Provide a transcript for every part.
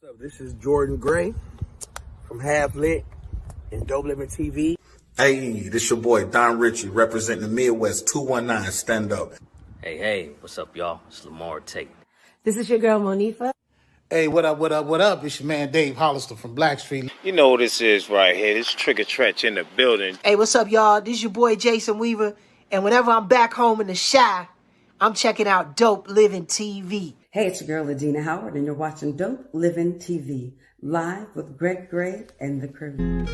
What's up? This is Jordan Gray from Half Lit and DopelivenTV. Hey, this your boy Don Ritchie representing the Midwest 219 Stand Up. Hey, what's up, y'all? It's Lamar Tate. This is your girl, Monifa. Hey, what up, what up, what up? It's your man Dave Hollister from Blackstreet. You know what this is right here. This Trigger Trench in the building. Hey, what's up, y'all? This is your boy Jason Weaver. And whenever I'm back home in the Chi, I'm checking out Dope Living TV. Hey, it's your girl, Adina Howard, and you're watching Dope Living TV, live with Greg Gray and the crew.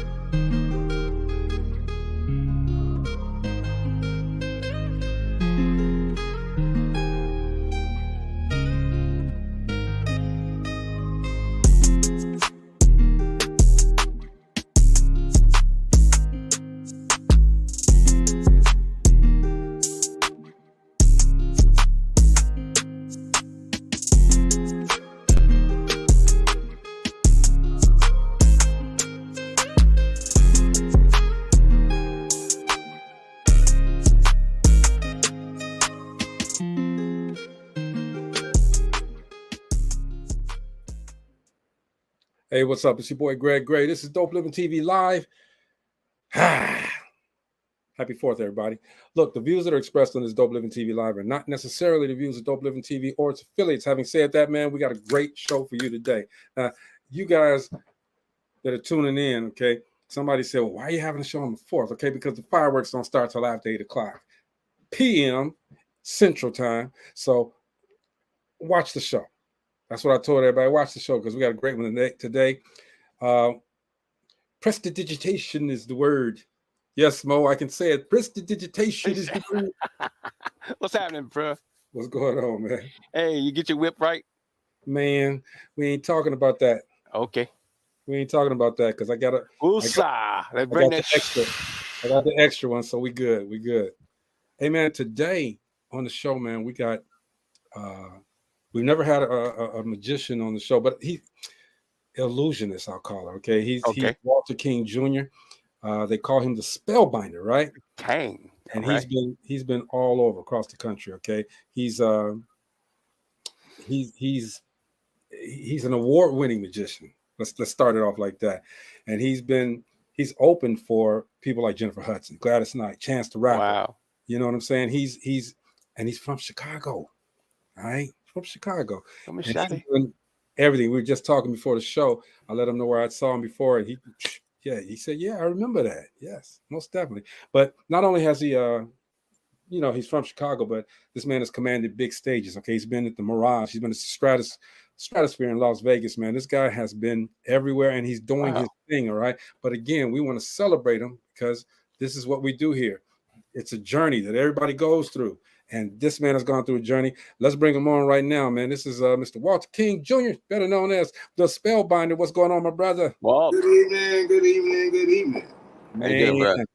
Hey, what's up? It's your boy Greg Gray. This is Dope Living TV Live. Happy 4th, everybody. Look, the views that are expressed on this Dope Living TV Live are not necessarily the views of Dope Living TV or its affiliates. Having said that, man, we got a great show for you today. You guys that are tuning in, okay, somebody said, well, why are you having a show on the 4th? Okay, because the fireworks don't start till after 8 o'clock p.m. Central Time. So watch the show. That's what I told everybody. Watch the show because we got a great one today. Prestidigitation is the word. Yes, Mo, I can say it. Prestidigitation is the word. What's happening, bro? What's going on, man? Hey, you get your whip right? Man, we ain't talking about that. Okay. We ain't talking about that because I got Let's bring that extra. I got the extra one, so we good. We good. Hey, man, today on the show, man, we got we've never had a magician on the show, but illusionist, I'll call her. Okay, he's Walter King Jr. They call him the Spellbinder, right? Dang. And he's been all over across the country. Okay, he's an award-winning magician. Let's start it off like that. And he's open for people like Jennifer Hudson, Gladys Knight, Chance the Rapper. Wow. You know what I'm saying? He's from Chicago, all right? From Chicago. Everything. We were just talking before the show. I let him know where I saw him before, and he said, yeah, I remember that. Yes, most definitely. But not only has he he's from Chicago, but this man has commanded big stages. Okay, he's been at the Mirage, he's been at the Stratosphere in Las Vegas, man. This guy has been everywhere and he's doing his thing, all right. But again, we want to celebrate him because this is what we do here. It's a journey that everybody goes through. And this man has gone through a journey. Let's bring him on right now, man. This is Mr. Walter King Jr., better known as the Spellbinder. What's going on, my brother? Well, Good evening. Man,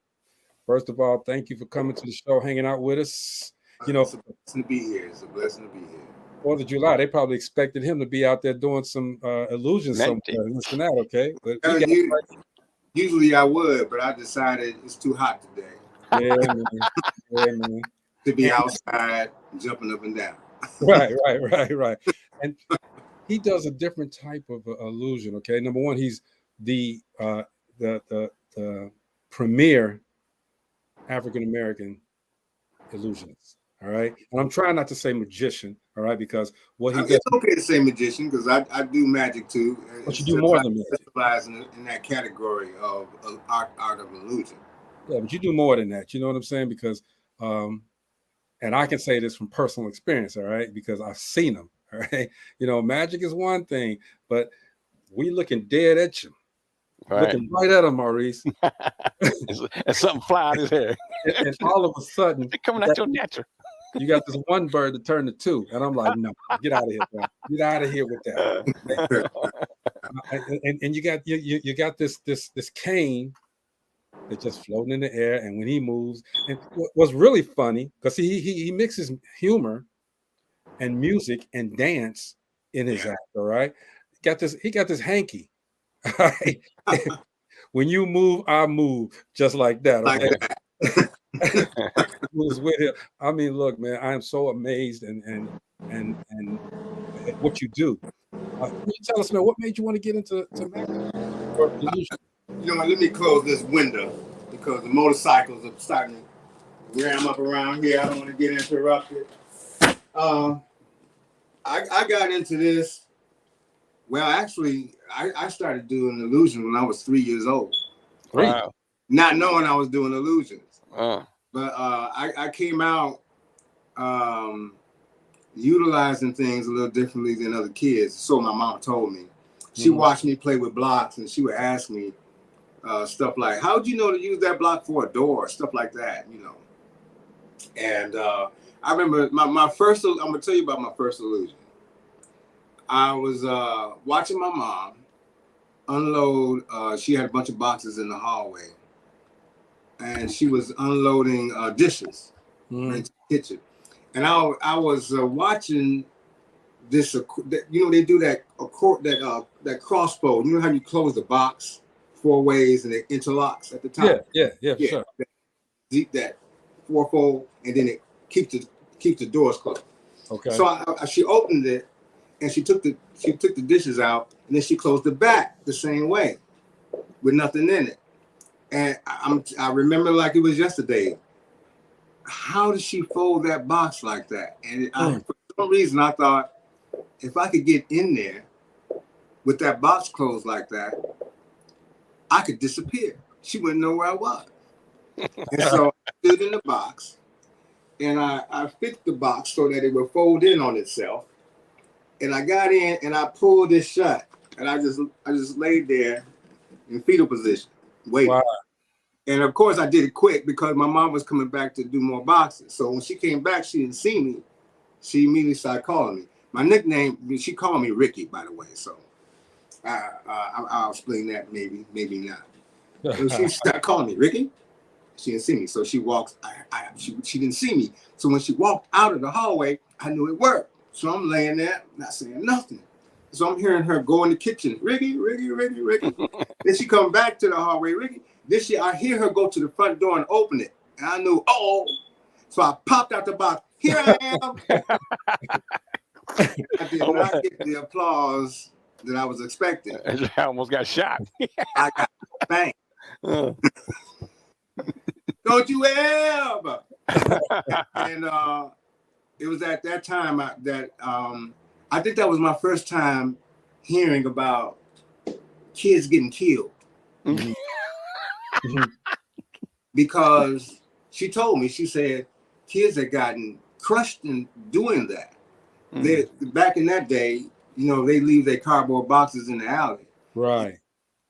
first of all, thank you for coming to the show, hanging out with us. You know, It's a blessing to be here. It's a blessing to be here. 4th of July, they probably expected him to be out there doing some illusions somewhere. This and that, okay? But Usually I would, but I decided it's too hot today. Yeah, man. To be outside, jumping up and down. Right. And he does a different type of illusion. Okay, number one, he's the premier African American illusionist. All right, and I'm trying not to say magician. All right, because what he does. It's okay to say magician because I do magic too. But you do more than magic. Specialize in that category of art of illusion. Yeah, but you do more than that. You know what I'm saying? Because and I can say this from personal experience, all right, because I've seen them, all right. You know, magic is one thing, but we looking dead at you, looking right at him, Maurice. and something fly out his hair. and all of a sudden, they're coming at your natural. You got this one bird to turn to two, and I'm like, no, get out of here, bro. Get out of here with that. and you got this cane that's just floating in the air, and when he moves, and what's really funny because he mixes humor and music and dance in his act. All right, he got this hanky. All right, when you move, I move, just like that. Okay? was with him. I mean, look, man, I am so amazed and what you do. Can you tell us, man, what made you want to get into magic or illusion? You know what? Let me close this window because the motorcycles are starting to ram up around here. I don't want to get interrupted. I got into this. Well, actually, I started doing illusion when I was 3 years old. Wow. Not knowing I was doing illusions. Uh. But I came out utilizing things a little differently than other kids. So my mom told me. She watched me play with blocks, and she would ask me stuff like, how'd you know to use that block for a door? Stuff like that, you know. And I remember my first, I'm going to tell you about my first illusion. I was watching my mom unload. She had a bunch of boxes in the hallway. And she was unloading dishes into the kitchen. And I was watching this, you know, they do that crossfold. You know how you close the box 4 ways and it interlocks at the top? Yeah, sure. That fourfold, and then it keeps the doors closed. Okay. So she opened it, and she took the dishes out, and then she closed the back the same way, with nothing in it. And I remember like it was yesterday. How did she fold that box like that? And for some reason, I thought, if I could get in there with that box closed like that, I could disappear. She wouldn't know where I was. And so I stood in the box, and I fixed the box so that it would fold in on itself. And I got in, and I pulled it shut, and I just laid there in fetal position, waiting. Wow. And of course, I did it quick because my mom was coming back to do more boxes. So when she came back, she didn't see me. She immediately started calling me. My nickname, she called me Ricky, by the way. So I'll explain that maybe not. And she started calling me Ricky. She didn't see me. So she walks, she didn't see me. So when she walked out of the hallway, I knew it worked. So I'm laying there, not saying nothing. So I'm hearing her go in the kitchen, Ricky, Ricky, Ricky, Ricky. Then she come back to the hallway, Ricky. I hear her go to the front door and open it. And I knew, so I popped out the box. Here I am. I did not get the applause that I was expecting. I almost got shot. I got bang. Don't you ever. And it was at that time that I think that was my first time hearing about kids getting killed. Because she told me, she said, kids had gotten crushed in doing that. Back in that day, you know, they leave their cardboard boxes in the alley. Right.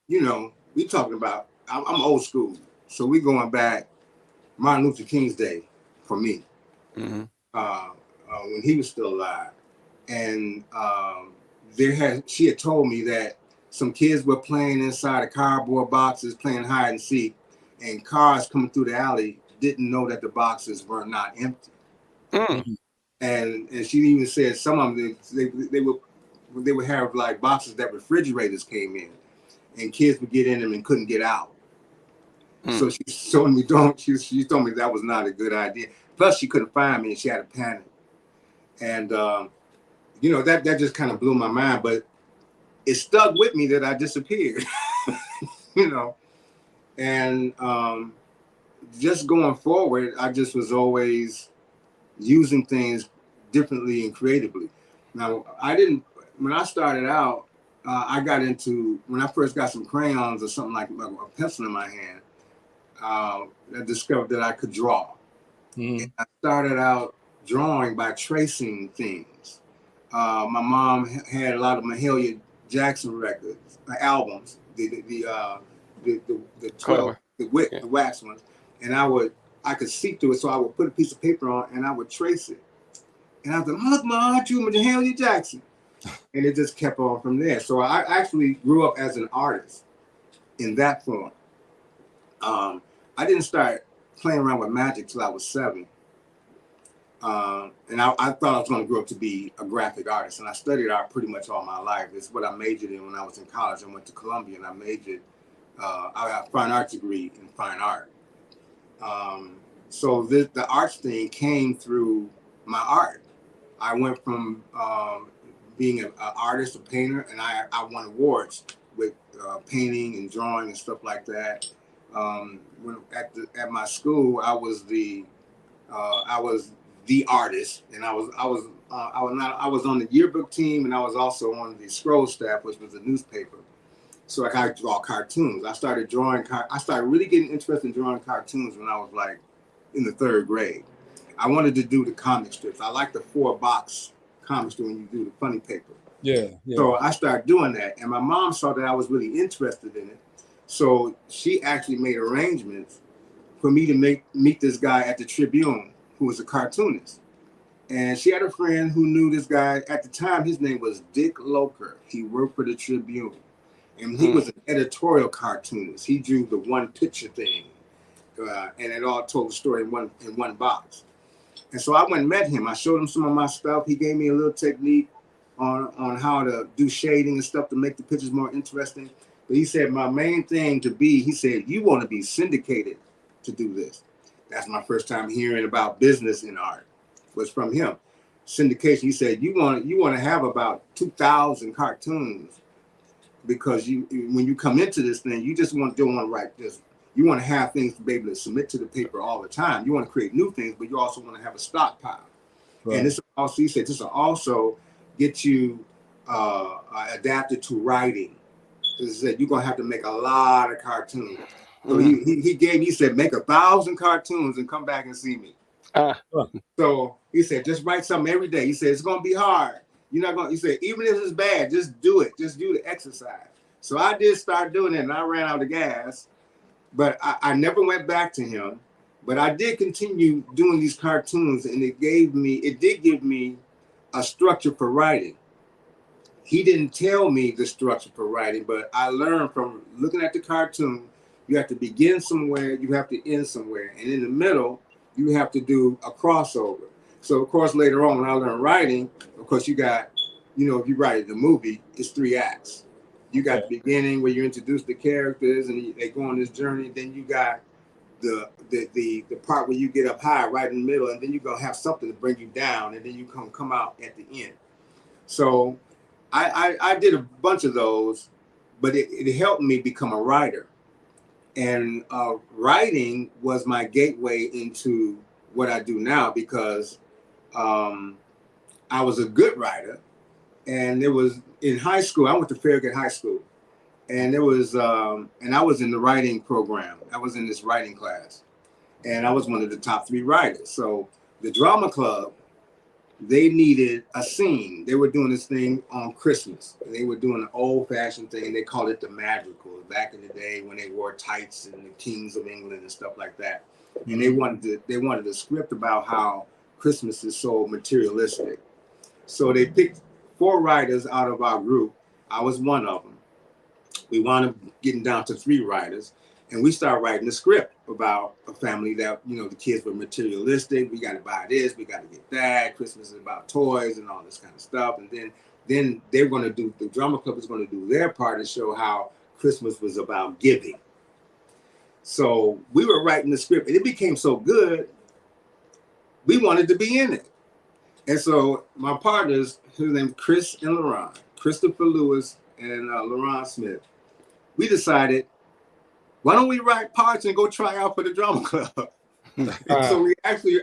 You know, we talking about, I'm old school. So we going back Martin Luther King's day for me. When he was still alive. And she had told me that some kids were playing inside of cardboard boxes, playing hide and seek, and cars coming through the alley didn't know that the boxes were not empty. And she even said some of them they would have like boxes that refrigerators came in, and kids would get in them and couldn't get out. So she told me she told me that was not a good idea. Plus she couldn't find me and she had a panic. And you know, that just kind of blew my mind, but it stuck with me that I disappeared. You know. And just going forward, I just was always using things differently and creatively. Now, when I started out, I got into, when I first got some crayons or something like a pencil in my hand, I discovered that I could draw. And I started out drawing by tracing things. My mom had a lot of Mahalia Jackson records, albums, the 12, the wax ones, and I could see through it, so I would put a piece of paper on and I would trace it. And I was like, look, Ma, I drew Mahalia Jackson. And it just kept on from there. So I actually grew up as an artist in that form. I didn't start playing around with magic till I was 7. And I thought I was going to grow up to be a graphic artist. And I studied art pretty much all my life. It's what I majored in when I was in college. I went to Columbia and I majored, I got a fine art degree in fine art. So the arts thing came through my art. I went from being an artist, a painter, and I won awards with painting and drawing and stuff like that. When at my school, I was the artist, and I was on the yearbook team, and I was also on the scroll staff, which was a newspaper. So I could draw cartoons. I started really getting interested in drawing cartoons when I was like in the 3rd grade. I wanted to do the comic strips. I like the 4-box comic strip when you do the funny paper. Yeah. So I started doing that, and my mom saw that I was really interested in it. So she actually made arrangements for me to meet this guy at the Tribune, who was a cartoonist. And she had a friend who knew this guy at the time. His name was Dick Loker. He worked for the Tribune, and he was an editorial cartoonist. He drew the one picture thing, and it all told the story in one box. And so I went and met him. I showed him some of my stuff. He gave me a little technique on how to do shading and stuff to make the pictures more interesting. But he said, my main thing he said, you want to be syndicated to do this. That's my first time hearing about business in art, was from him. Syndication. He said, you want to have about 2,000 cartoons, because when you come into this thing, you just don't want to write this. You want to have things to be able to submit to the paper all the time. You want to create new things, but you also want to have a stockpile. Right. And this also, he said, this will also get you adapted to writing. He said, you're going to have to make a lot of cartoons. So he said, make 1,000 cartoons and come back and see me. So he said, just write something every day. He said, it's going to be hard. You're not going. He said, even if it's bad, just do it. Just do the exercise. So I did start doing it, and I ran out of gas. But I never went back to him. But I did continue doing these cartoons, and it did give me a structure for writing. He didn't tell me the structure for writing, but I learned from looking at the cartoon. You have to begin somewhere, you have to end somewhere. And in the middle, you have to do a crossover. So, of course, later on, when I learned writing, of course, you got, if you write the movie, it's 3 acts. You got the beginning where you introduce the characters and they go on this journey. Then you got the part where you get up high right in the middle, and then you're gonna have something to bring you down, and then you come out at the end. So I did a bunch of those, but it helped me become a writer. And writing was my gateway into what I do now, because I was a good writer. And it was in high school. I went to Farragut High School, and it was, and I was in the writing program. I was in this writing class, and I was one of the top 3 writers. So the drama club, they needed a scene. They were doing this thing on Christmas. They were doing an old-fashioned thing. They called it the madrigal back in the day, when they wore tights and the kings of England and stuff like that. And they wanted a script about how Christmas is so materialistic. So they picked 4 writers out of our group. I was one of them. We wound up getting down to 3 writers, and we started writing a script about a family that, the kids were materialistic. We got to buy this, we got to get that. Christmas is about toys and all this kind of stuff. And then they're going to do, the drama club is going to do their part and show how Christmas was about giving. So we were writing the script, and it became so good, we wanted to be in it. And so my partners, whose name's Chris and Laurent, Christopher Lewis and Laurent Smith, we decided, why don't we write parts and go try out for the drama club? So we actually,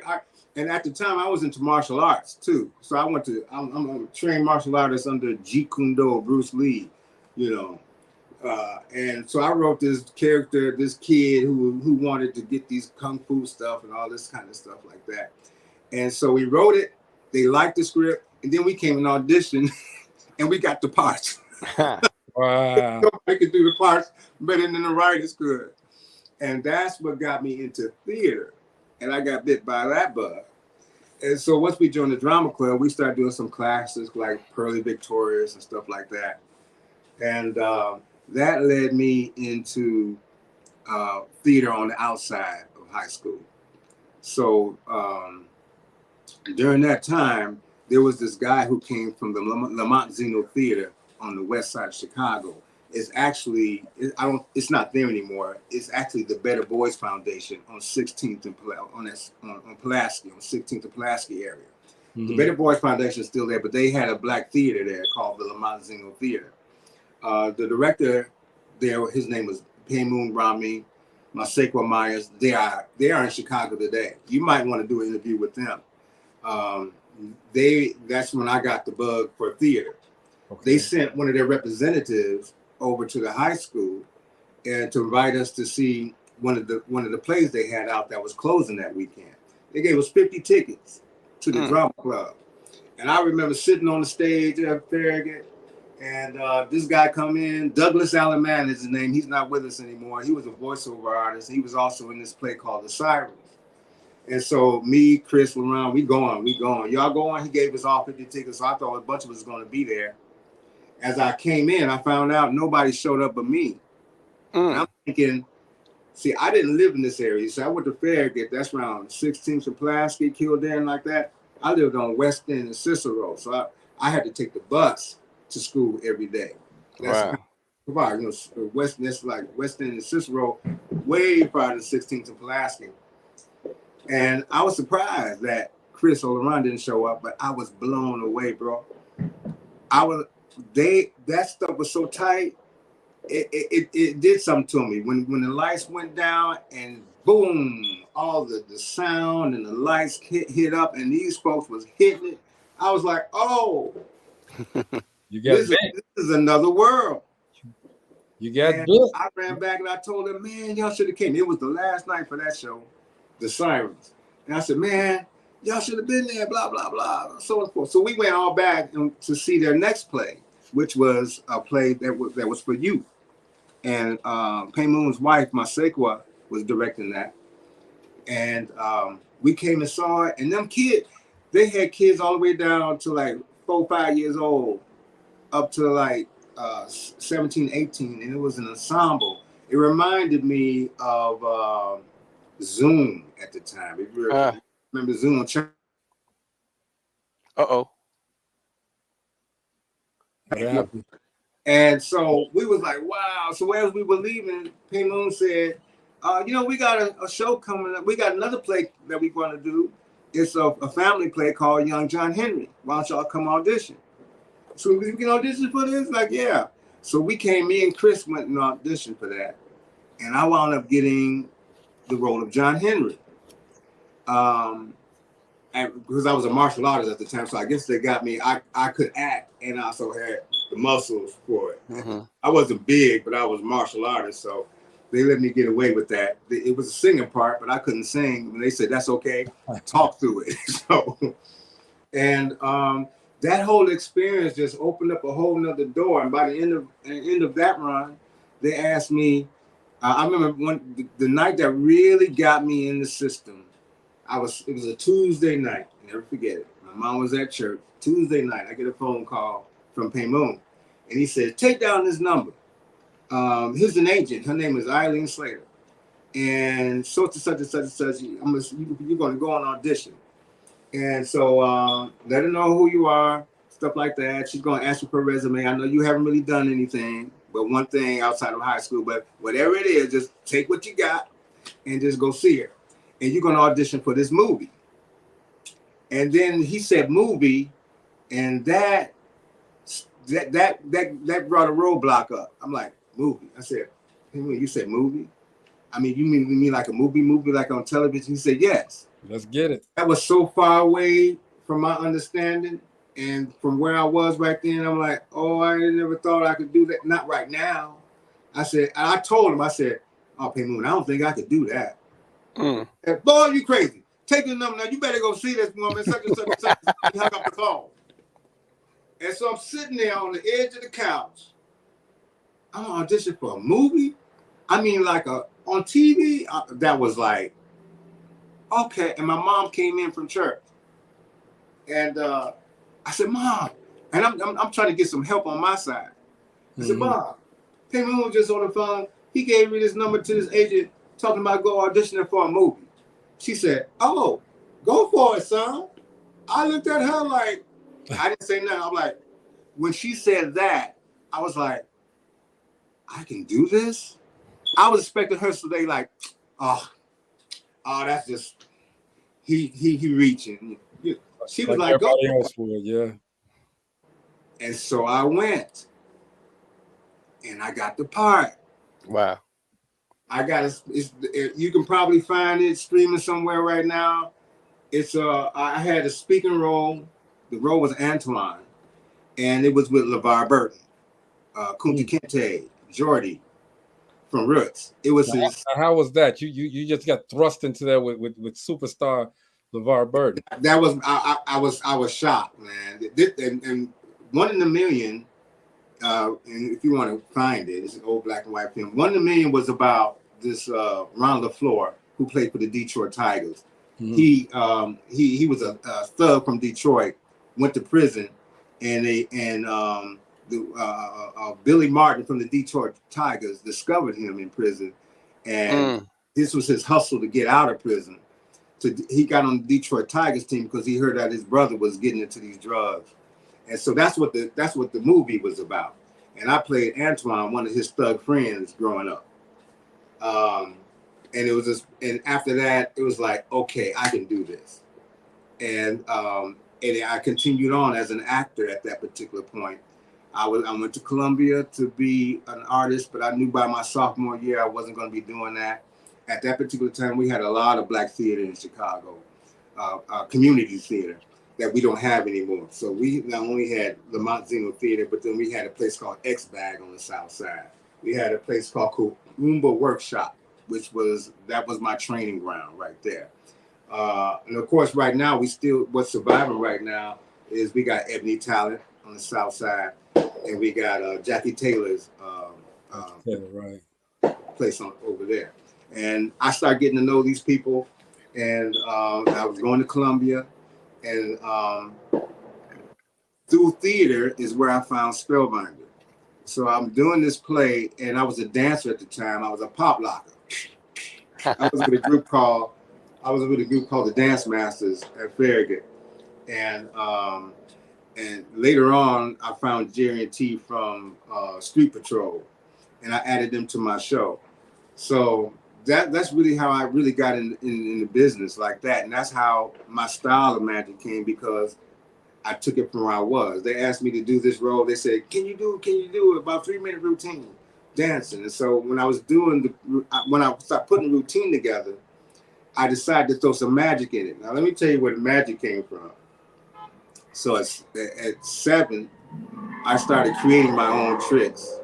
and at the time I was into martial arts too. So I'm a trained martial artist under Jeet Kune Do, Bruce Lee, and so I wrote this character, this kid who wanted to get these kung fu stuff and all this kind of stuff like that. And so we wrote it. They liked the script, and then we came and auditioned, and we got the parts. Wow! Nobody could do the parts better than the writers could, and that's what got me into theater. And I got bit by that bug. And so once we joined the drama club, we started doing some classes like Pearly Victorious and stuff like that, and that led me into theater on the outside of high school. So during that time, there was this guy who came from the Lamont Zeno Theater on the west side of Chicago, is actually, it's not there anymore. It's actually the Better Boys Foundation on 16th and on Pulaski, on 16th and Pulaski area. The Better Boys Foundation is still there, but they had a black theater there called the Lamonzingo Theater. The director there, his name was Paymoon Rami, Maseko Myers. They are in Chicago today. You might want to do an interview with them. That's when I got the bug for theater. Okay. They sent one of their representatives over to the high school and to invite us to see one of the plays they had out that was closing that weekend. They gave us 50 tickets to the drama club. And I remember sitting on the stage at Farragut, and this guy come in, Douglas Alaman is his name. He's not with us anymore. He was a voiceover artist. He was also in this play called The Sirens. And so me, Chris, Laurent, we going. Y'all going? He gave us all 50 tickets, so I thought a bunch of us was going to be there. As I came in, I found out nobody showed up but me. And I'm thinking, see, I didn't live in this area. So I went to Farragut. That's around 16th and Pulaski, Kildare, like that. I lived on West End and Cicero. So I had to take the bus to school every day. That's wow. West End and Cicero, way farther than 16th and Pulaski. And I was surprised that Chris or Laurent didn't show up, but I was blown away, bro. That stuff was so tight. It did something to me when the lights went down and boom, all the sound and the lights hit up and these folks was hitting it. I was like, oh, this is another world. You got bit. I ran back and I told them, man, y'all should have came. It was the last night for that show, The Sirens. And I said, man, y'all should have been there, blah, blah, blah, so on and forth. So we went all back to see their next play, which was a play that was for youth. And Paymoon's wife, Maseko, was directing that. And we came and saw it. And them kids, they had kids all the way down to like 4, 5 years old, up to like 17, 18. And it was an ensemble. It reminded me of Zoom at the time. If you remember Zoom? And so we was like, wow. So as we were leaving, Paymoon said, we got a show coming up. We got another play that we're going to do. It's a family play called Young John Henry. Why don't y'all come audition? So we can audition for this? Like, yeah. So me and Chris went and auditioned for that. And I wound up getting the role of John Henry. And because I was a martial artist at the time, so I guess they got me. I could act and I also had the muscles for it. Mm-hmm. I wasn't big, but I was a martial artist, so they let me get away with that. It was a singing part, but I couldn't sing. And they said, that's okay, talk through it. So, and that whole experience just opened up a whole nother door. And by the end of that run, they asked me, I remember the night that really got me in the system, it was a Tuesday night, I'll never forget it. My mom was at church. Tuesday night, I get a phone call from Paymoon, and he said, take down this number. Here's an agent. Her name is Eileen Slater. And such and such and such and such, you're going to go on audition. And so let her know who you are, stuff like that. She's going to ask you for a resume. I know you haven't really done anything, but one thing outside of high school, but whatever it is, just take what you got and just go see her. And you're going to audition for this movie. And then he said movie, and that brought a roadblock up. I'm like, movie. I said, you said movie? I mean, you mean like a movie like on television? He said, yes. Let's get it. That was so far away from my understanding and from where I was back then. I'm like, oh, I never thought I could do that. Not right now. I told him, oh, Paymoon, I don't think I could do that. And, boy, you crazy. Take the number now. You better go see this woman. Such and such and such. He hung up the phone. And so I'm sitting there on the edge of the couch. I'm auditioning for a movie. I mean, like on TV. That was like, okay. And my mom came in from church, and I said, Mom, and I'm trying to get some help on my side. I said, Mom, Paymoon was just on the phone. He gave me this number to this agent talking about go auditioning for a movie. She said, oh, go for it, son. I looked at her like, I didn't say nothing. I'm like, when she said that, I was like, I can do this. I was expecting her to say like, oh, that's just he reaching. She was like, go. Everybody else would, yeah. And so I went, and I got the part. Wow. I got it. You can probably find it streaming somewhere right now. I had a speaking role. The role was Antoine, and it was with LeVar Burton, Kunta Kinte, Jordy from Roots. It was his. How was that? You just got thrust into there with superstar LeVar Burton. That was I was shocked, man. And One in a Million. And if you want to find it, it's an old black and white film. One in a Million was about this Ron LaFleur who played for the Detroit Tigers. Mm-hmm. He was a thug from Detroit, went to prison, and Billy Martin from the Detroit Tigers discovered him in prison, and this was his hustle to get out of prison. So he got on the Detroit Tigers team because he heard that his brother was getting into these drugs. And so that's what the movie was about. And I played Antoine, one of his thug friends growing up. And it was just, and after that, it was like, okay, I can do this. And I continued on as an actor at that particular point. I went to Columbia to be an artist, but I knew by my sophomore year I wasn't going to be doing that. At that particular time, we had a lot of black theater in Chicago, community theater, that we don't have anymore. So we not only had Lamont Zeno Theater, but then we had a place called X-Bag on the South Side. We had a place called Roomba Workshop, that was my training ground right there. And of course, right now, what's surviving right now is we got Ebony Talent on the South Side, and we got Jackie Taylor's place over there. And I started getting to know these people, and I was going to Columbia. And through theater is where I found Spellbinder. So I'm doing this play, and I was a dancer at the time. I was a pop locker. I was with a group called the Dance Masters at Farragut. And later on, I found Jerry and T from Street Patrol, and I added them to my show. So that's really how I really got in the business like that. And that's how my style of magic came, because I took it from where I was. They asked me to do this role. They said, can you do about 3-minute routine dancing? And so when I started putting routine together, I decided to throw some magic in it. Now, let me tell you where the magic came from. So at 7, I started creating my own tricks.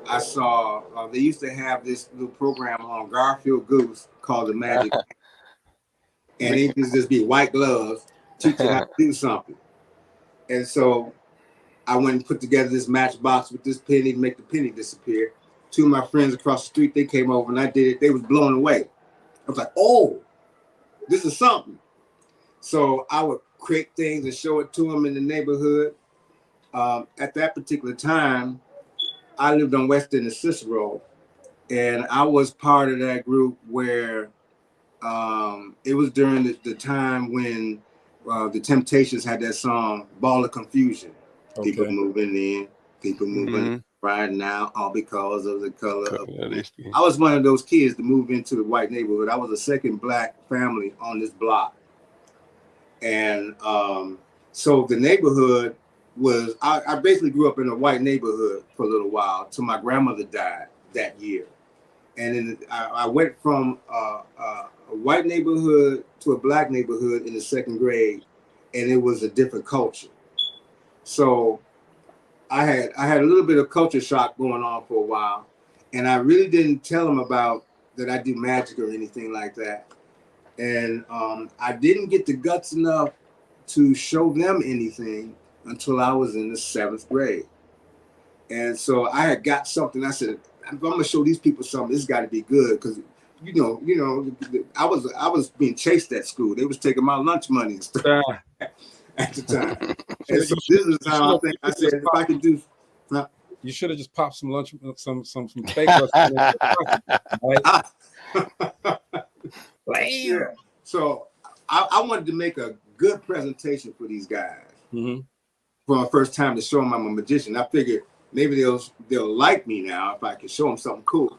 I saw they used to have this little program on Garfield Goose called The Magic. And it would just be white gloves, teach you how to do something. And so I went and put together this matchbox with this penny to make the penny disappear. 2 of my friends across the street, they came over and I did it. They was blown away. I was like, oh, this is something. So I would create things and show it to them in the neighborhood. At that particular time, I lived on West End of Cicero, and I was part of that group where it was during the time when the Temptations had that song, Ball of Confusion. Okay. People moving in, people moving right now, all because of the color of I was one of those kids to move into the white neighborhood. I was the second black family on this block. And so the neighborhood was, I basically grew up in a white neighborhood for a little while till my grandmother died that year. And then I went from a white neighborhood to a black neighborhood in the 2nd grade, and it was a different culture. So I had a little bit of culture shock going on for a while, and I really didn't tell them about that I do magic or anything like that. And I didn't get the guts enough to show them anything until I was in the 7th grade. And so I had got something. I said, I'm gonna show these people something. This got to be good, because you know, I was being chased at school. They was taking my lunch money and stuff at the time. And so this is how I said, if I could do. You should have just popped some lunch, some fake lunch. Yeah. So I wanted to make a good presentation for these guys for my first time to show them I'm a magician. I figured maybe they'll like me now if I can show them something cool.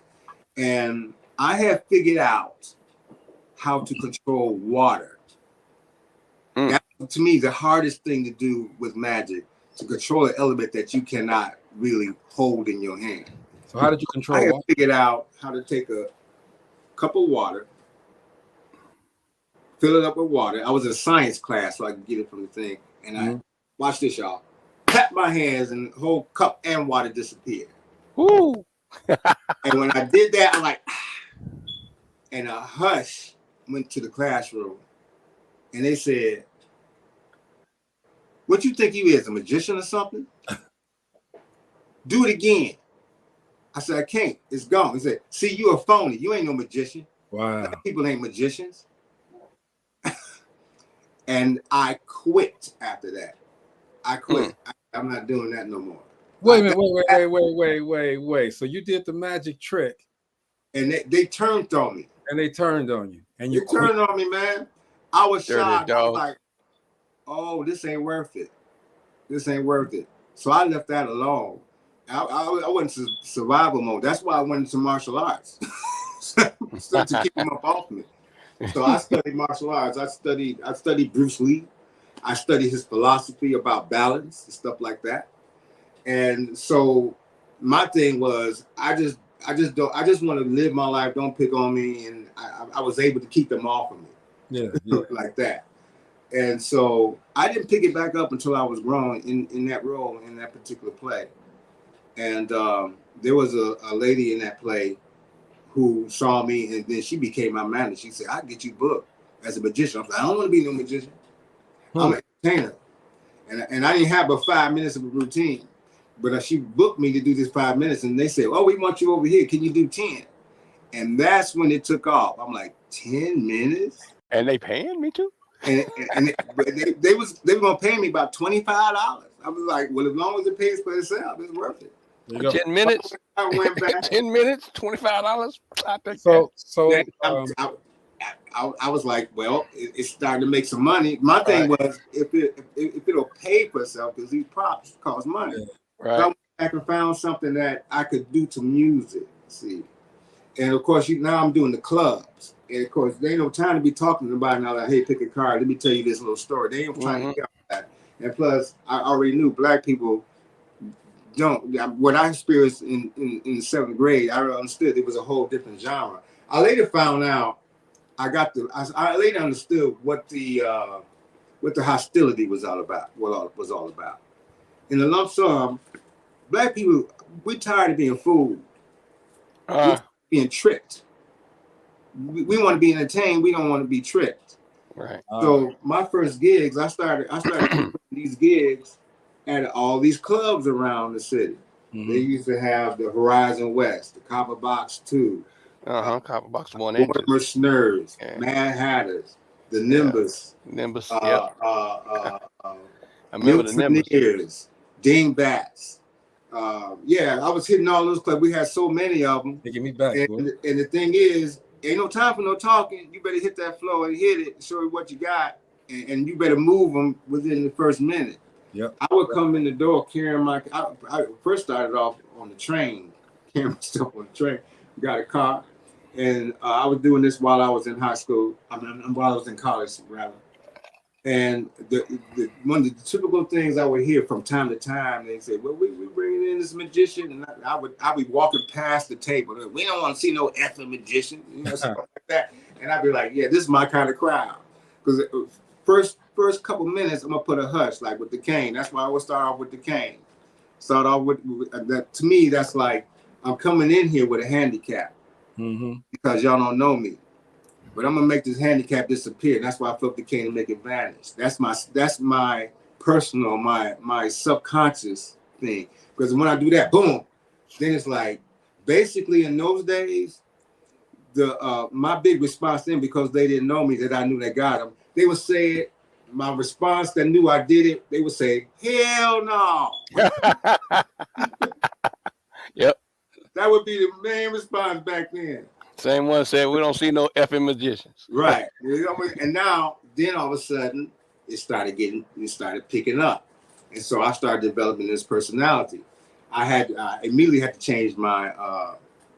And I have figured out how to control water. That, to me, the hardest thing to do with magic, to control an element that you cannot really hold in your hand. So how did you control I have water? figured out how to take a cup of water, fill it up with water. I was in a science class, so I could get it from the thing. And I watch this, y'all. Clap my hands, and the whole cup and water disappeared. Woo! And when I did that, I'm like, and a hush went to the classroom, and they said, "What you think you is, a magician or something? Do it again." I said, "I can't. It's gone." He said, "See, you a phony. You ain't no magician. Wow. Black people ain't magicians." And I quit after that. I quit. I'm not doing that no more. Wait a minute. Wait. So you did the magic trick. And they turned on me. And they turned on you. And you turned on me, man. I was Dirty shocked. I dog. was like, oh, this ain't worth it. This ain't worth it. So I left that alone. I went to survival mode. That's why I went into martial arts. So to keep them up off me. So I studied martial arts. I studied Bruce Lee. I studied his philosophy about balance and stuff like that. And so my thing was, I just want to live my life. Don't pick on me. And I was able to keep them off of me. Yeah. Like that. And so I didn't pick it back up until I was grown in that role, in that particular play. And there was a lady in that play who saw me, and then she became my manager. She said, "I'll get you booked as a magician." I was like, "I don't want to be no magician. I'm an entertainer." And I didn't have but 5 minutes of a routine. But she booked me to do this 5 minutes, and they said, "Oh, we want you over here. Can you do 10?" And that's when it took off. I'm like, 10 minutes? And they paying me too? They were gonna pay me about $25. I was like, well, as long as it pays for itself, it's worth it. 10 minutes. I went back. 10 minutes, $25. I think I was like, well, it's starting to make some money. My thing was, if it'll pay for itself, because these props cost money. Right. So I went back and found something that I could do to music. See, and of course, now I'm doing the clubs. And of course, there ain't no time to be talking about now. Like, hey, pick a card. Let me tell you this little story. They ain't trying to get that. And plus, I already knew black people don't. What I experienced in 7th grade, I understood it was a whole different genre. I later found out. I later understood what the hostility was all about. What was all about. In the lump sum, black people, we're tired of being fooled, being tricked. We want to be entertained. We don't want to be tricked. Right. So my first gigs, I started these gigs at all these clubs around the city. They used to have the Horizon West, the Copper Box 2, Copper Box 1 and 2. Mortimer Snurs, Mad Hatters, the Nimbus, Nimbus. I remember the Nimbus. Dingbats. I was hitting all those clubs. We had so many of them. They give me back. And the thing is, ain't no time for no talking. You better hit that floor and hit it, show you what you got, and you better move them within the first minute. Yep. I would come in the door carrying my. I first started off on the train, carrying stuff on the train. Got a car, and I was doing this while I was in high school. While I was in college, rather. And one of the typical things I would hear from time to time, they say, "Well, we bringing in this magician," and I would be walking past the table. We don't want to see no effing magician, stuff like that. And I'd be like, "Yeah, this is my kind of crowd." Because first couple minutes, I'm gonna put a hush, like with the cane. That's why I would start off with the cane. Start off with that. To me, that's like I'm coming in here with a handicap because y'all don't know me. But I'm gonna make this handicap disappear. That's why I flip the cane and make it vanish. That's my personal, my subconscious thing. Because when I do that, boom, then it's like basically in those days, my big response then, because they didn't know me, that I knew they got them, they would say it. My response that knew I did it, they would say, "Hell no." Yep. That would be the main response back then. Same one said, "We don't see no effing magicians." Right. And now, then all of a sudden, it started picking up. And so I started developing this personality. I immediately had to change my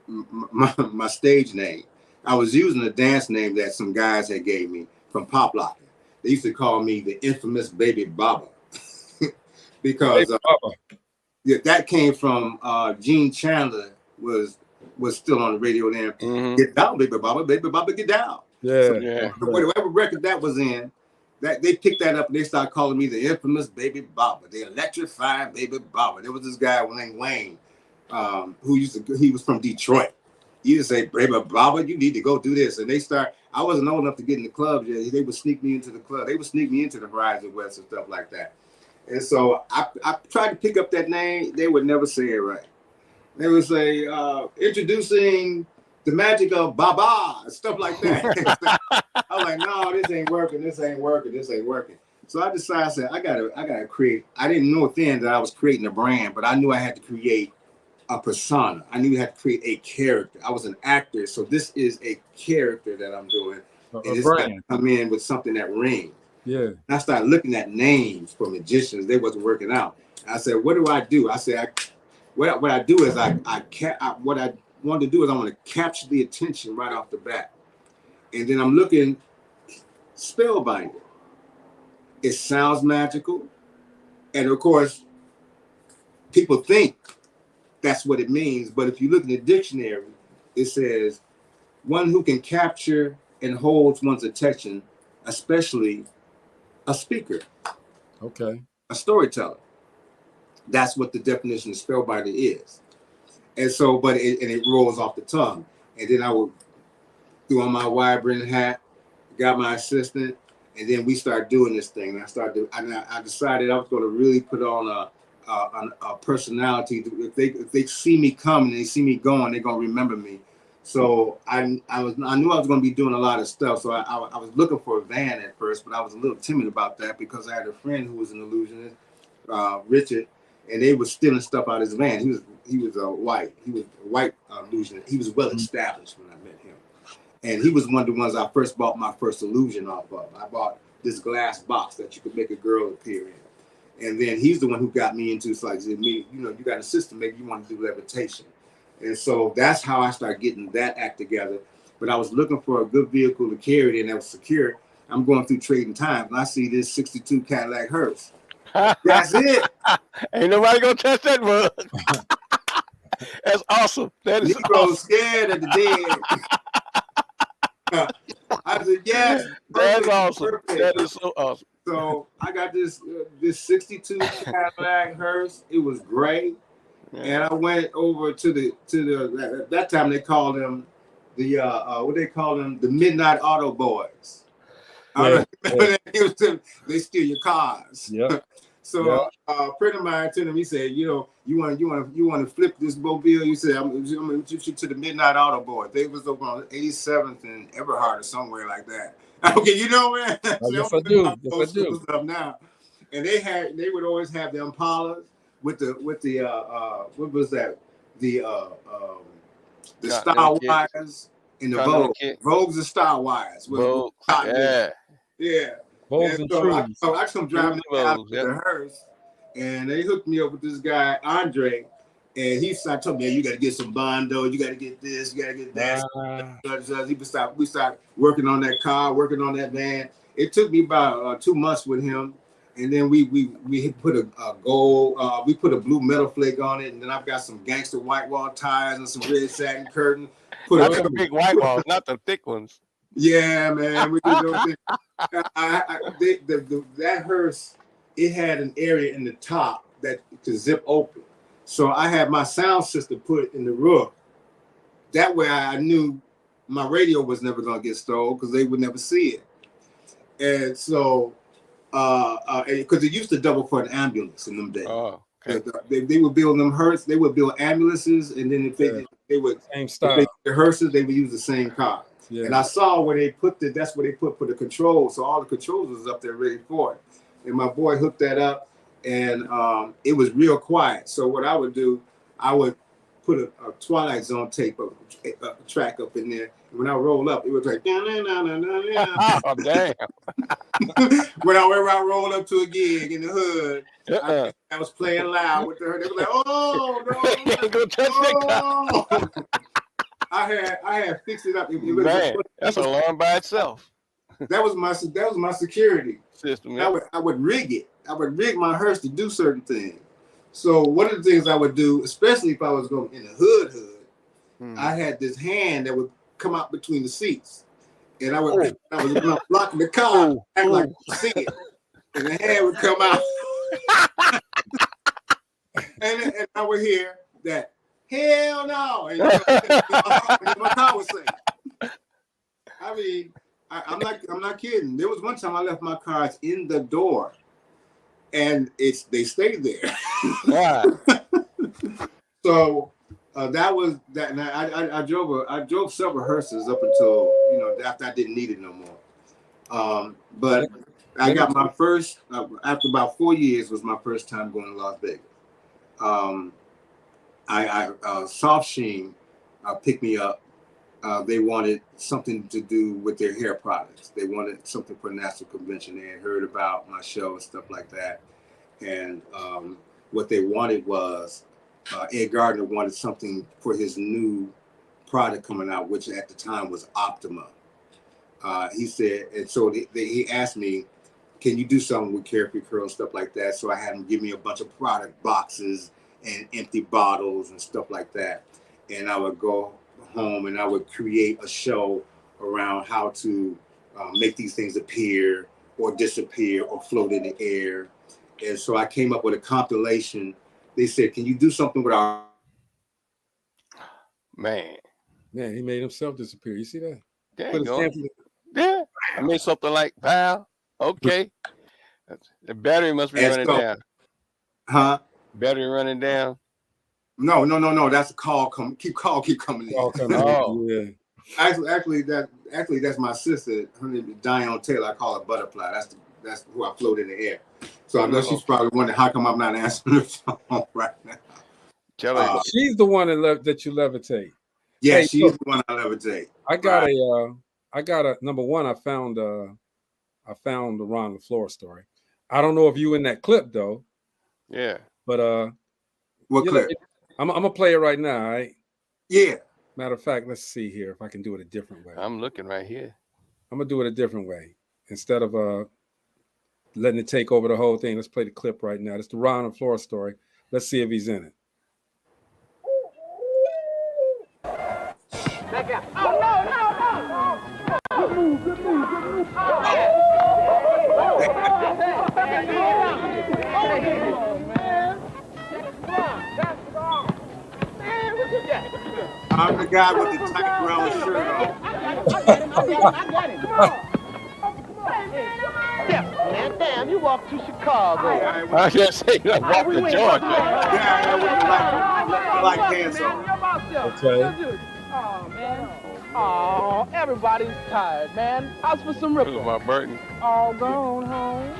my stage name. I was using a dance name that some guys had gave me from Pop Locking. They used to call me the infamous Baby Baba because that came from Gene Chandler was still on the radio then. Get down, Baby Baba, get down. Yeah. So whatever record that was in, that they picked that up and they started calling me the infamous Baby Baba, the electrifying Baby Baba. There was this guy named Wayne, he was from Detroit. He used to say, Baby Baba, you need to go do this. And I wasn't old enough to get in the clubs yet. They would sneak me into the club. They would sneak me into the Horizon West and stuff like that. And so I tried to pick up that name. They would never say it right. They would say, introducing the magic of Baba, stuff like that. I was like, no, this ain't working. So I decided, I said, I gotta create. I didn't know then that I was creating a brand, but I knew I had to create a persona. I knew I had to create a character. I was an actor, so this is a character that I'm doing. And it's got to come in with something that rings. Yeah. And I started looking at names for magicians. They wasn't working out. I said, what do I do? I said, what I do is what I want to do is I want to capture the attention right off the bat. And then I'm looking Spellbinder. It sounds magical. And of course, people think that's what it means. But if you look in the dictionary, it says one who can capture and holds one's attention, especially a speaker. Okay. A storyteller. That's what the definition of Spellbinder is. And so, but it rolls off the tongue. And then I would throw on my vibrant hat, got my assistant, and then we started doing this thing. And I decided I was going to really put on a personality. If they see me coming, they see me going, they're going to remember me. So I knew I was going to be doing a lot of stuff. So I was looking for a van at first, but I was a little timid about that because I had a friend who was an illusionist, Richard, and they were stealing stuff out of his van. He was a white illusionist. He was well established when I met him, and he was one of the ones I first bought my first illusion off of. I bought this glass box that you could make a girl appear in, and then he's the one who got me into you got a system, maybe you want to do levitation, and so that's how I started getting that act together. But I was looking for a good vehicle to carry it and that was secure. I'm going through Trading Times and I see this '62 Cadillac hearse. That's it. Ain't nobody gonna touch that rug. That's awesome. That is awesome. Scared of the dead. I said, yes. That's awesome. Perfect. That is so awesome. So I got this 62 Cadillac hearse. It was gray. Yeah. And I went over to the at that time they called them the Midnight Auto Boys. Yeah. They steal your cars. Yep. So a friend of mine told him, he said, you want to flip this mobile? You said, I'm going to you to the Midnight Auto Boys. They was over on 87th and Eberhard or somewhere like that. Okay, you know where? Yes, I do. Yes, I do. Stuff now. And they would always have the Impalas with the what was that? The Star Wires and the Vogue. Vogues and Star Wires. Vogue. Yeah. And so I come driving out to the hearse, and they hooked me up with this guy Andre, and he started telling me, "You got to get some Bondo, you got to get this, you got to get that." We started working on that car, working on that van. It took me about 2 months with him, and then we put a gold, we put a blue metal flake on it, and then I've got some gangster white wall tires and some red satin curtain. Not the big white walls, not the thick ones. Yeah, man, we did those things. That hearse, it had an area in the top that could zip open. So I had my sound system put in the roof. That way I knew my radio was never going to get stolen because they would never see it. And so, because it used to double for an ambulance in them days. Oh, okay. They would build them hearse, they would build ambulances, and then if they would, same style. The hearses, they would use the same car. Yeah. And I saw where they put that's where they put for the controls. So all the controls was up there ready for it. And my boy hooked that up, and it was real quiet. So what I would do, I would put a Twilight Zone tape of a track up in there. And when I roll up, it was like, Oh, damn. whenever I roll up to a gig in the hood, I was playing loud with her. They were like, "Oh no, Go touch that oh!" I had fixed it up. It was man, that's an alarm by itself. That was my security System. Yeah. I would rig it. I would rig my hearse to do certain things. So one of the things I would do, especially if I was going in the hood, I had this hand that would come out between the seats, and I was blocking the car, act like you see it, and the hand would come out, and I would hear that hell no, and my car would say. I mean, I'm not kidding. There was one time I left my cars in the door, and they stayed there. Yeah. So that was that. And I drove several hearses up until after I didn't need it no more. But I got my first after about 4 years was my first time going to Las Vegas. Soft Sheen picked me up. They wanted something to do with their hair products. They wanted something for National Convention. They had heard about my show and stuff like that. And what they wanted was Ed Gardner wanted something for his new product coming out, which at the time was Optima. He said, and so he asked me, can you do something with Carefree Curl and stuff like that? So I had him give me a bunch of product boxes and empty bottles and stuff like that. And I would go home and I would create a show around how to make these things appear or disappear or float in the air. And so I came up with a compilation. They said, can you do something with our man? Yeah, he made himself disappear. You see that? Yeah, I made something like Val. Okay, the battery must be running down. Huh? Battery running down. No. That's a call. Keep coming in. Oh, yeah. Actually, that's my sister. Her name is Diane Taylor. I call her Butterfly. That's who I float in the air. So I know she's probably wondering how come I'm not answering the phone right now. She's the one that you levitate. Yeah, she's the one I levitate. I got a number one. I found the Ron LaFleur story. I don't know if you in that clip though. Yeah. But what clip? I'm gonna play it right now. All right? Yeah. Matter of fact, let's see here if I can do it a different way. I'm looking right here. I'm gonna do it a different way instead of letting it take over the whole thing. Let's play the clip right now. It's the Ron LaFleur story. Let's see if he's in it. Back out. Oh, no. Good move. I'm the guy with the tight brown shirt on. I got him. Come on. Yeah, man, damn, you walked to Chicago. I can't say you walked to Georgia. Yeah, I with black pants on. Okay. Oh, man. Oh, everybody's tired, man. How's for some ripple? My Burton. All gone home.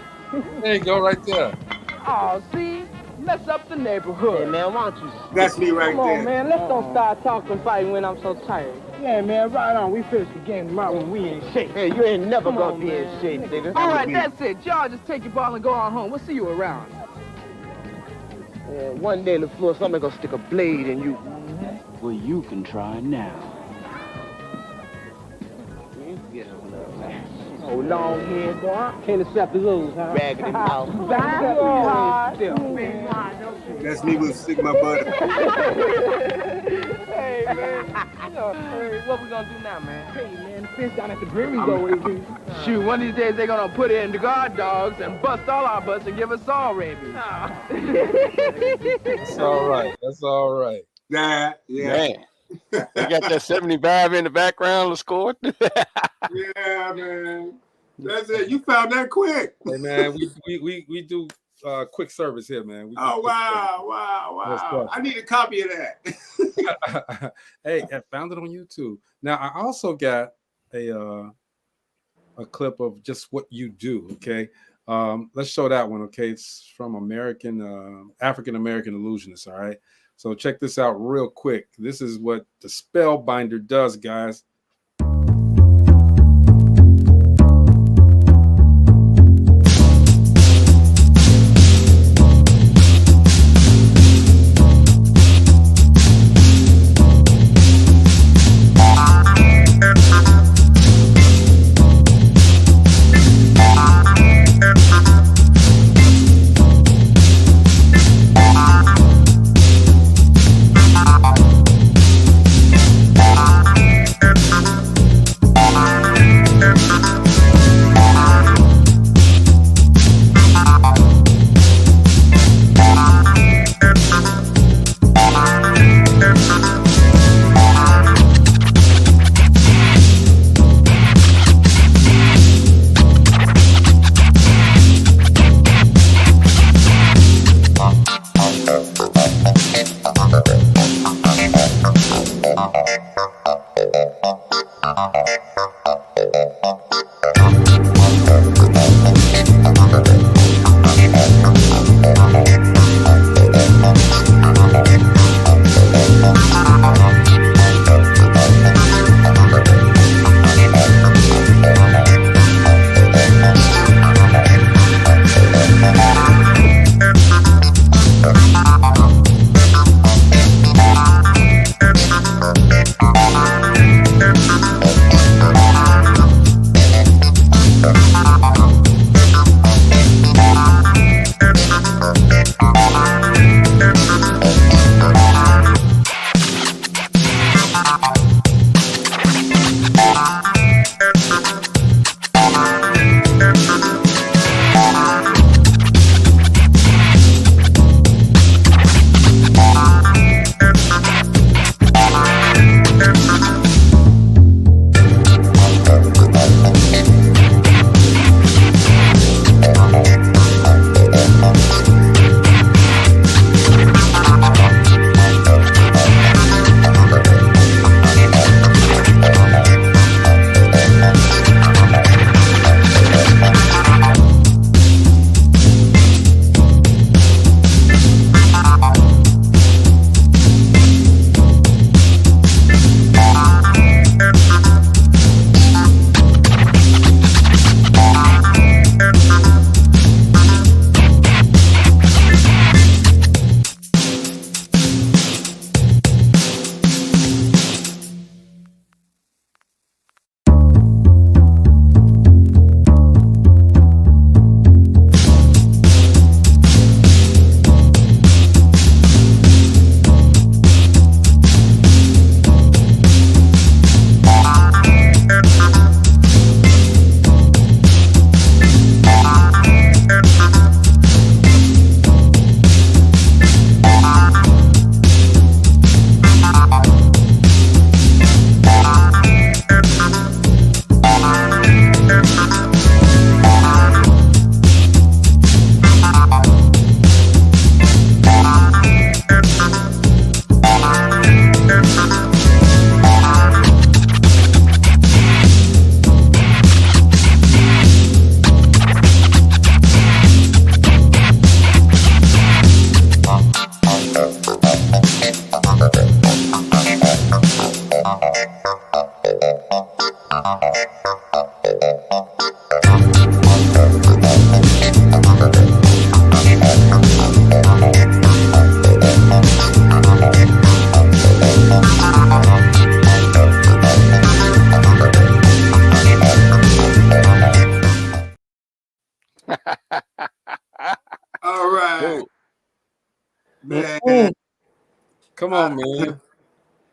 There you go, right there. Oh, see? Mess up the neighborhood. Hey, man, why don't you... That's me right there. Come on, man. Let's don't start talking fighting when I'm so tired. Yeah, man, right on. We finish the game tomorrow when we in shape. Hey, you ain't never gonna be in shape, nigga. All right, that's it. Y'all just take your ball and go on home. We'll see you around. Yeah, one day, LaFleur, somebody gonna stick a blade in you. Well, you can try now. Oh, long head, boy. Can't accept the rules, huh? Raggedy mouth. That's me with stick my butt. Hey, man. Hey, what we gonna do now, man? Hey, man, the fence down at the brewery's always. Shoot, one of these days they're gonna put it in the guard dogs and bust all our butts and give us all rabies. That's all right. That's all right. Yeah. Man. They got that 75 in the background to score. Yeah, man. That's it. You found that quick. Hey, man, we do quick service here, man. Wow. I need a copy of that. Hey, I found it on YouTube. Now, I also got a clip of just what you do, okay? Let's show that one, okay? It's from African-American Illusionist, all right? So check this out real quick. This is what the Spellbinder does, guys. All right. Dude. Man. Come on, man.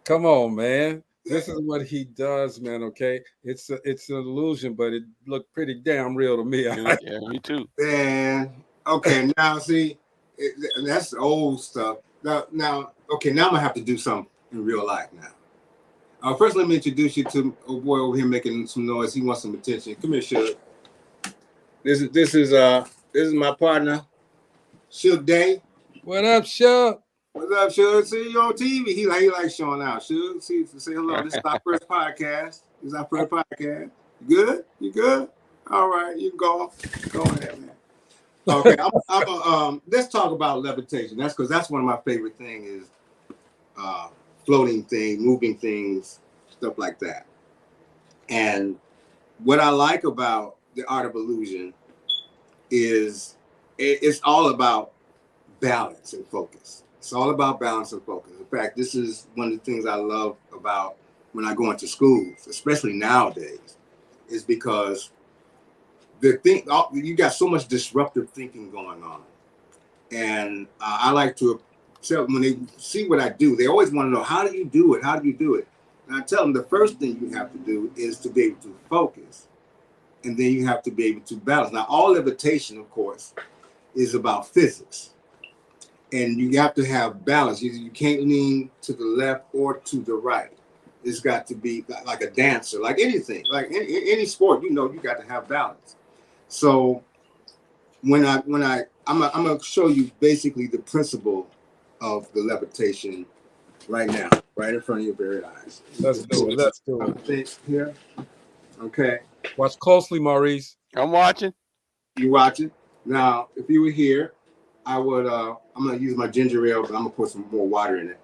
Come on, man. This is what he does, man. Okay, it's an illusion, but it looked pretty damn real to me. Yeah, me too. Man. Okay, now see, that's old stuff. Now, okay, now I'm gonna have to do something in real life now. First, let me introduce you to a boy over here making some noise. He wants some attention. Come here, Suge. This is my partner, Suge Day. What up, Suge? What's up, Suge? See you on TV. He like showing out. Suge, say hello. This is our first podcast. This is our first podcast. You good? You good? All right, you can go ahead, man. Okay, let's talk about levitation. That's because that's one of my favorite things is floating things, moving things, stuff like that. And what I like about the art of illusion is it's all about balance and focus. It's all about balance and focus. In fact, this is one of the things I love about when I go into schools, especially nowadays, is because you got so much disruptive thinking going on. And I like to tell them, when they see what I do, they always want to know, how do you do it? How do you do it? And I tell them the first thing you have to do is to be able to focus. And then you have to be able to balance. Now, all levitation, of course, is about physics. And you have to have balance. You can't lean to the left or to the right. It's got to be like a dancer, like anything, like any sport, you got to have balance. So I'm gonna show you basically the principle of the levitation right now, right in front of your very eyes. Let's do it. Let's do it. Here. Okay. Watch closely, Maurice. I'm watching. You watching? Now, if you were here, I would. I'm gonna use my ginger ale, but I'm gonna put some more water in it.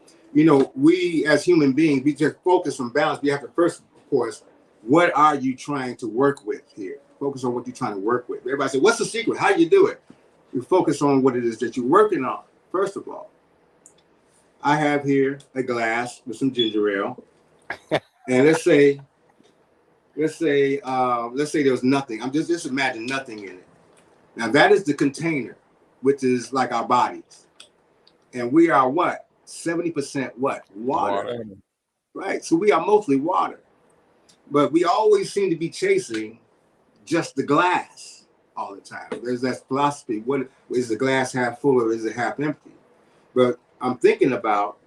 We as human beings, we just focus on balance. We have to first, of course, what are you trying to work with here? Focus on what you're trying to work with. Everybody say, what's the secret? How do you do it? You focus on what it is that you're working on. First of all, I have here a glass with some ginger ale, and let's say there's nothing. I'm just imagine nothing in it. Now that is the container, which is like our bodies, and we are what? 70% what? Water. Right. So we are mostly water, but we always seem to be chasing just the glass all the time. There's that philosophy. What is the glass half full or is it half empty? But I'm thinking about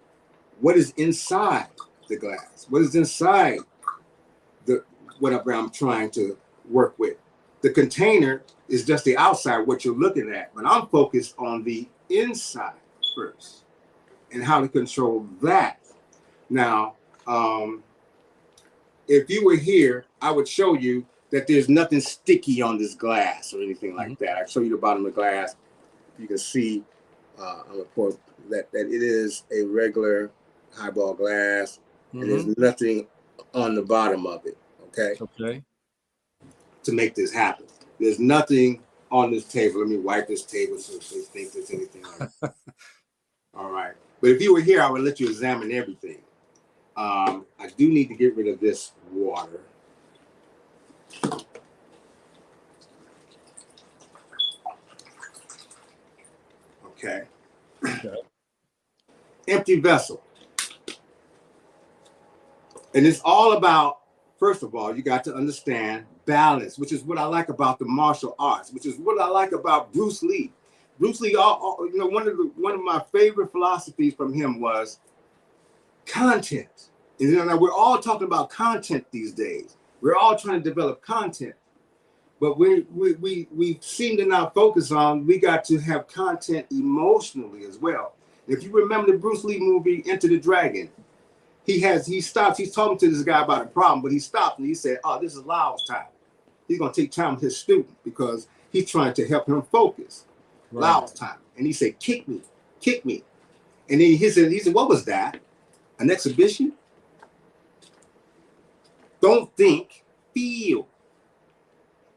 what is inside the glass. What is inside whatever I'm trying to work with. The container is just the outside, what you're looking at. But I'm focused on the inside first and how to control that. Now, if you were here, I would show you that there's nothing sticky on this glass or anything like that. I'll show you the bottom of the glass. You can see on the port that it is a regular highball glass, and there's nothing on the bottom of it. Okay. To make this happen, there's nothing on this table. Let me wipe this table so they think there's anything on it. All right. But if you were here, I would let you examine everything. I do need to get rid of this water. Okay. Empty vessel. And it's all about, first of all, you got to understand balance, which is what I like about the martial arts, which is what I like about Bruce Lee. Bruce Lee, one of my favorite philosophies from him was content. And we're all talking about content these days. We're all trying to develop content, but we seem to not focus on, we got to have content emotionally as well. If you remember the Bruce Lee movie, Enter the Dragon, he stops, he's talking to this guy about a problem, but he stopped and he said, oh, this is Lao's time. He's going to take time with his student because he's trying to help him focus. Right. Lao's time. And he said, kick me. And then he said, what was that? An exhibition? Don't think, feel.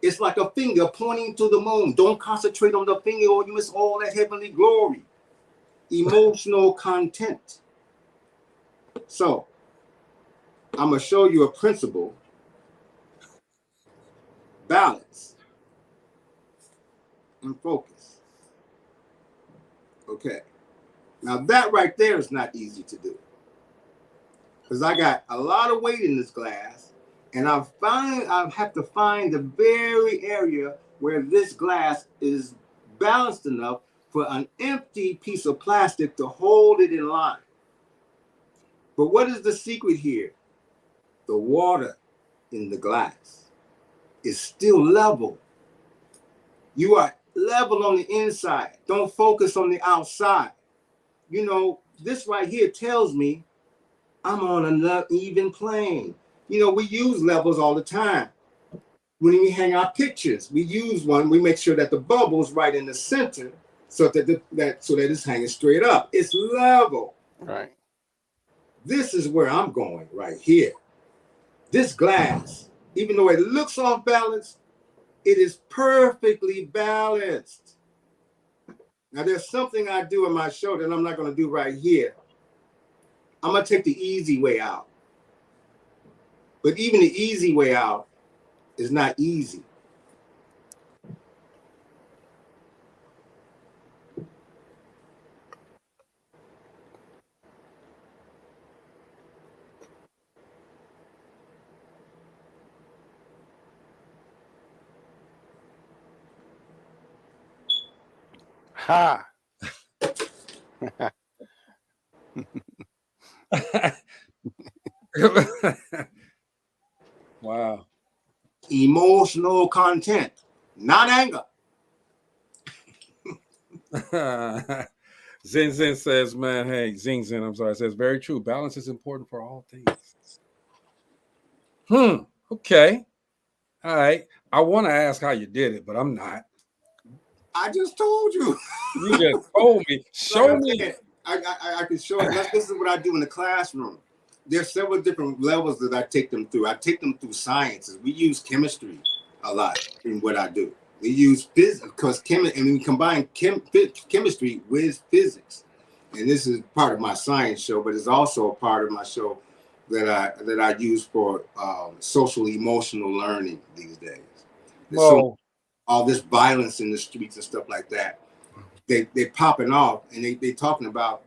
It's like a finger pointing to the moon. Don't concentrate on the finger or you miss all that heavenly glory. Emotional content. So, I'm going to show you a principle. Balance and focus. Okay. Now that right there is not easy to do. Because I got a lot of weight in this glass, and I have to find the very area where this glass is balanced enough for an empty piece of plastic to hold it in line. But what is the secret here? The water in the glass is still level. You are level on the inside. Don't focus on the outside. This right here tells me I'm on an even plane. We use levels all the time. When we hang our pictures, we use one. We make sure that the bubble is right in the center so that it's hanging straight up. It's level. Right. this is where I'm going right here. This glass, even though it looks off balance, it is perfectly balanced. Now, there's something I do in my show that I'm not going to do right here. I'm going to take the easy way out. But even the easy way out is not easy. Ha! Wow. Emotional content, not anger. Zin Zin says, man, hey, Zing Zin, I'm sorry, says, very true. Balance is important for all things. Okay. All right. I want to ask how you did it, but I'm not. I just told you. You just told me. Show me. I can show it. This is what I do in the classroom. There's several different levels that I take them through. I take them through sciences. We use chemistry a lot in what I do. We use physics because and we combine chemistry with physics. And this is part of my science show, but it's also a part of my show that I use for social emotional learning these days. So all this violence in the streets and stuff like that, they popping off and they talking about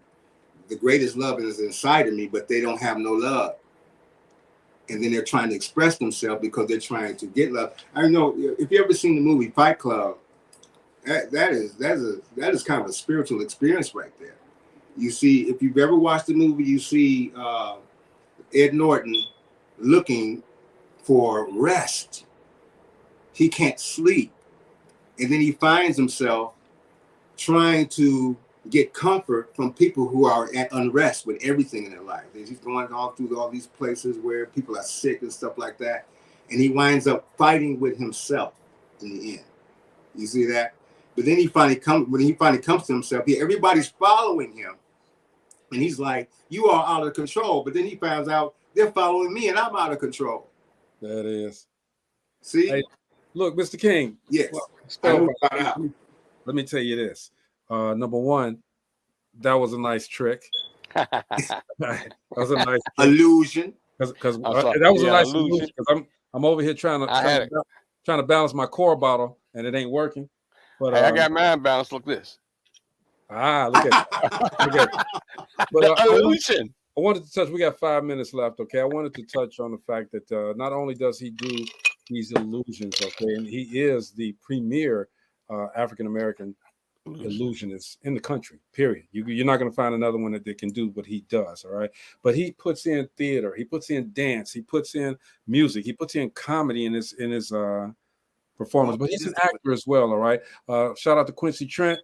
the greatest love is inside of me, but they don't have no love. And then they're trying to express themselves because they're trying to get love. I know if you ever seen the movie Fight Club, that is kind of a spiritual experience right there. You see, if you've ever watched the movie, you see Ed Norton looking for rest. He can't sleep. And then he finds himself trying to get comfort from people who are at unrest with everything in their life. He's going all through all these places where people are sick and stuff like that. And he winds up fighting with himself in the end. You see that? But then when he finally comes to himself, everybody's following him. And he's like, you are out of control. But then he finds out they're following me and I'm out of control. That is. See? Hey, look, Mr. King. Yes. Let me tell you this. Number one, that was a nice trick. That was a nice trick. Illusion. Because that was a nice illusion. Because I'm over here trying to balance my core bottle and it ain't working. But hey, I got mine balanced. Look this. Look at it. But illusion. I wanted to touch. We got 5 minutes left. Okay, I wanted to touch on the fact that not only does he do these illusions, okay, and he is the premier African American illusionist in the country. Period. You're not going to find another one that can do what he does. All right, but he puts in theater, he puts in dance, he puts in music, he puts in comedy in his performance. But he's an actor as well. All right. Shout out to Quincy Trent.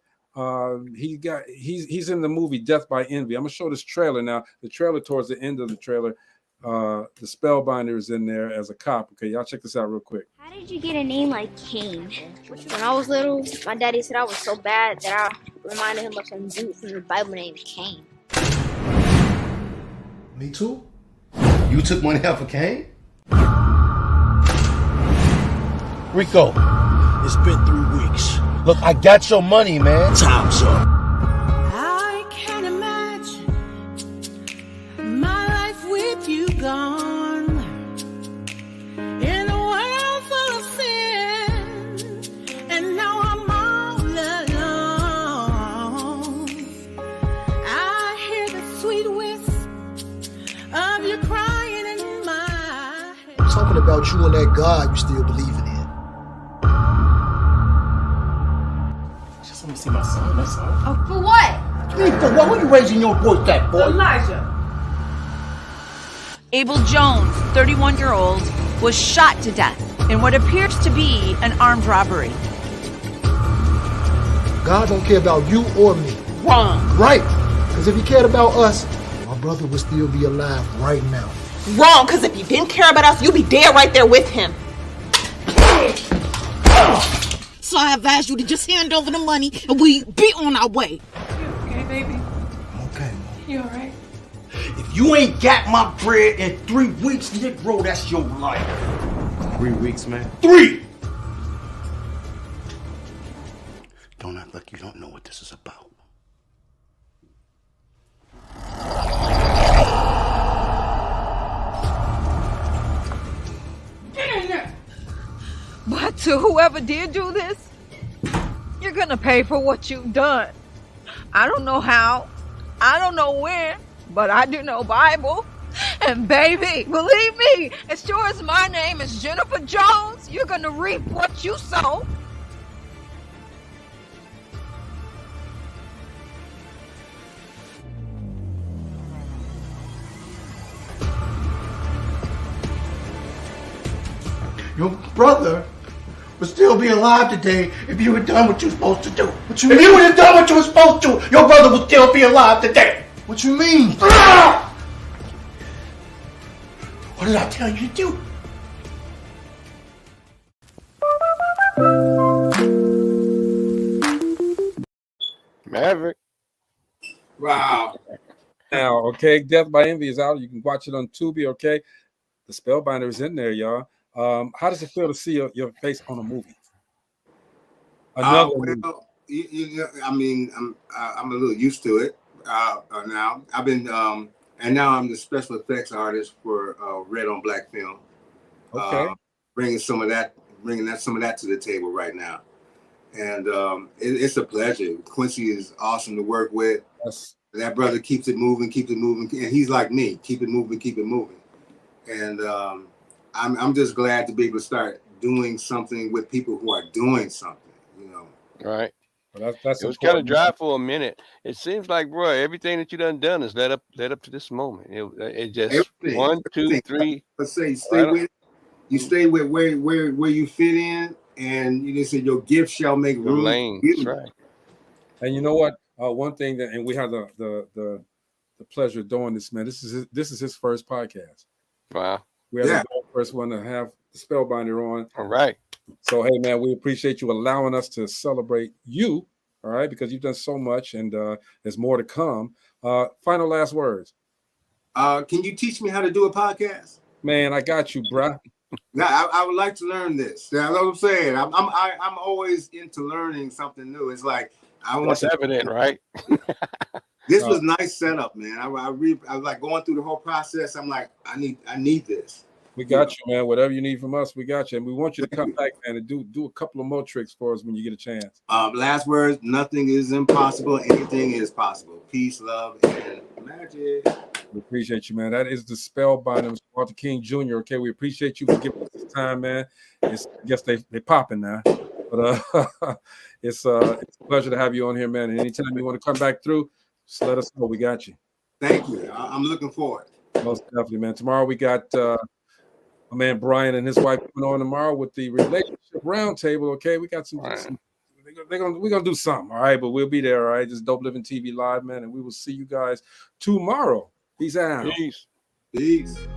He's in the movie Death by Envy. I'm gonna show this trailer now. The trailer towards the end of the trailer, the Spellbinder is in there as a cop. Okay, y'all check this out real quick. How did you get a name like Cain? When I was little, my daddy said I was so bad that I reminded him of some dude from the Bible named Cain. Me too. You took money out for Cain? Rico, it's been 3 weeks. Look, I got your money, man. Time's up. I can't imagine my life with you gone. In a world full of sin, and now I'm all alone. I hear the sweet whisper of you crying in my head. Something about you and that God you still believe in. Let me see my son, that's all. Oh, for what? You mean for what? What are you raising your voice that, boy? Elijah. Abel Jones, 31-year-old, was shot to death in what appears to be an armed robbery. God don't care about you or me. Wrong. Right. Because if he cared about us, my brother would still be alive right now. Wrong, because if he didn't care about us, you'd be dead right there with him. So I advise you to just hand over the money and we be on our way. You okay, baby? Okay. You all right? If you ain't got my bread in 3 weeks, Negro, that's your life. 3 weeks, man. 3! Don't act like you don't know what this is about. But to whoever did do this, you're gonna pay for what you've done. I don't know how, I don't know when, but I do know Bible. And baby, believe me, as sure as my name is Jennifer Jones, you're gonna reap what you sow. Your brother would still be alive today if you had done what you were supposed to do. What you mean? If you would have done what you were supposed to, your brother would still be alive today. What you mean? Ah! What did I tell you to do? Maverick. Wow. Now, okay, Death by Envy is out. You can watch it on Tubi, okay? The Spellbinder is in there, y'all. How does it feel to see your face on a movie? Another movie. I mean, I'm a little used to it now. I've been, and now I'm the special effects artist for Red on Black Film. Okay. Bringing some of that to the table right now, and it's a pleasure. Quincy is awesome to work with. Yes. That brother keeps it moving, and he's like me, keep it moving. And I'm just glad to be able to start doing something with people who are doing something, you know. Right. Well, that's it was kind of dry for a minute. It seems like, bro, everything that you done has led up to this moment. It just Everything. 1, 2, 3. Let's say you stay with where you fit in, and you just say your gift shall make room. Lane. That's right. And you know what? One thing that, and we have the pleasure of doing this, man. This is his first podcast. Wow. We are the first one to have the Spellbinder on. All right. So hey, man, we appreciate you allowing us to celebrate you. All right, because you've done so much, and there's more to come. Final last words. Can you teach me how to do a podcast? Man, I got you, bruh. Now, I would like to learn this. That's what I'm saying. I'm always into learning something new. It's like That's evident, right? This was nice setup, man. I was like going through the whole process. I'm like, I need this. We got you, man. Whatever you need from us, we got you, and we want you to come back, man, and do a couple of more tricks for us when you get a chance. Last words: nothing is impossible. Anything is possible. Peace, love, and magic. We appreciate you, man. That is the Spellbinder, Mr. Walter King Jr. Okay, we appreciate you for giving us this time, man. I guess they popping now, but it's a pleasure to have you on here, man. And anytime you want to come back through, just let us know. We got you. Thank you. I'm looking forward. Most definitely, man. Tomorrow we got my man Brian and his wife coming on tomorrow with the relationship roundtable. Okay, we got some we're gonna do something, all right, but we'll be there, all right. Just Dope Living TV live, man, and we will see you guys tomorrow. Peace out. Peace.